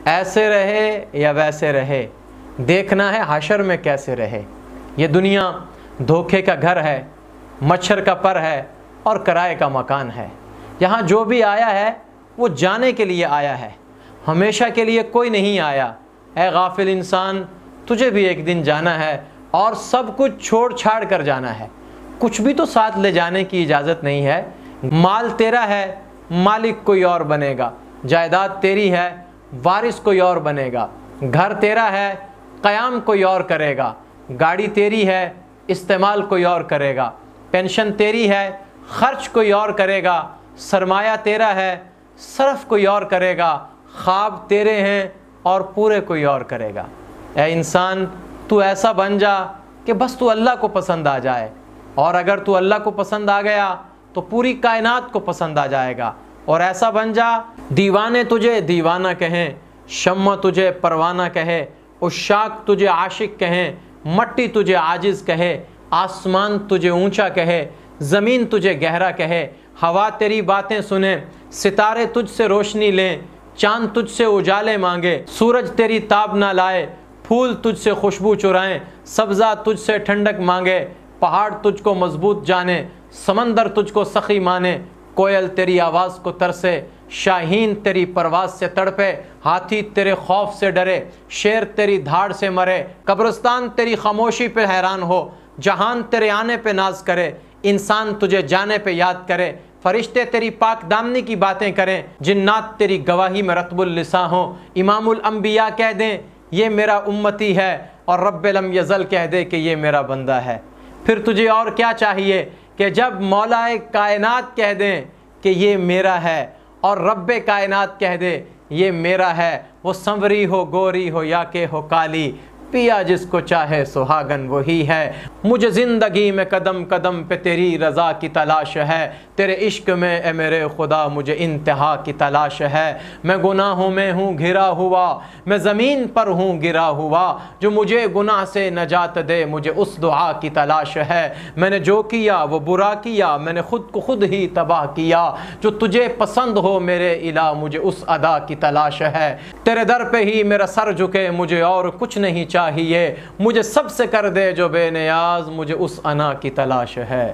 ایسے رہے یا ویسے رہے، دیکھنا ہے حشر میں کیسے رہے۔ یہ دنیا دھوکے کا گھر ہے، مچھر کا پر ہے اور کرائے کا مکان ہے۔ یہاں جو بھی آیا ہے وہ جانے کے لیے آیا ہے، ہمیشہ کے لیے کوئی نہیں آیا۔ اے غافل انسان، تجھے بھی ایک دن جانا ہے اور سب کچھ چھوڑ چھاڑ کر جانا ہے۔ کچھ بھی تو ساتھ لے جانے کی اجازت نہیں ہے۔ مال تیرا ہے، مالک کوئی اور بنے گا۔ جائیداد تیری ہے، وارث کوئی اور بنے گا۔ گھر تیرا ہے، قیام کوئی اور کرے گا۔ گاڑی تیری ہے، استعمال کوئی اور کرے گا۔ پینشن تیری ہے، خرچ کوئی اور کرے گا۔ سرمایہ تیرا ہے، صرف کوئی اور کرے گا۔ خواب تیرے ہیں اور پورے کوئی اور کرے گا۔ اے انسان، تو ایسا بن جا کہ بس تو اللہ کو پسند آ جائے، اور اگر تو اللہ کو پسند آ گیا تو پوری کائنات کو پسند آ جائے گا۔ اور ایسا بن جا دیوانے تجھے دیوانہ کہیں، شمع تجھے پروانہ کہے، عشاق تجھے عاشق کہیں، مٹی تجھے عاجز کہے، آسمان تجھے اونچا کہے، زمین تجھے گہرا کہے، ہوا تیری باتیں سنے، ستارے تجھ سے روشنی لیں، چاند تجھ سے اجالے مانگے، سورج تیری تاب نہ لائے، پھول تجھ سے خوشبو چرائیں، سبزہ تجھ سے ٹھنڈک مانگے، پہاڑ تجھ کو مضبوط جانے، سمندر تجھ کو سخی مانے، کوئل تیری آواز کو ترسے، شاہین تیری پرواز سے تڑپے، ہاتھی تیرے خوف سے ڈرے، شیر تیری دھاڑ سے مرے، قبرستان تیری خاموشی پہ حیران ہو، جہان تیرے آنے پہ ناز کرے، انسان تجھے جانے پہ یاد کرے، فرشتے تیری پاک دامنی کی باتیں کریں، جنات تیری گواہی میں رطب اللساں ہوں، امام الانبیاء کہہ دیں یہ میرا امتی ہے، اور رب لم یزل کہہ دے کہ یہ میرا بندہ ہے۔ پھر تجھے اور کیا چاہیے کہ جب مولا کائنات کہہ دیں کہ یہ میرا ہے، اور رب کائنات کہہ دے یہ میرا ہے، وہ سنوری ہو گوری ہو یا کہ ہو کالی، پیا جس کو چاہے سہاگن وہی ہے۔ مجھے زندگی میں قدم قدم پہ تیری رضا کی تلاش ہے، تیرے عشق میں اے میرے خدا مجھے انتہا کی تلاش ہے۔ میں گناہوں میں ہوں گھرا ہوا، میں زمین پر ہوں گرا ہوا، جو مجھے گناہ سے نجات دے مجھے اس دعا کی تلاش ہے۔ میں نے جو کیا وہ برا کیا، میں نے خود کو خود ہی تباہ کیا، جو تجھے پسند ہو میرے الہ مجھے اس ادا کی تلاش ہے۔ تیرے در پہ ہی میرا سر جھکے مجھے اور کچھ نہیں چاہیے، مجھے سب سے کر دے جو بے نیاز مجھے اس انا کی تلاش ہے۔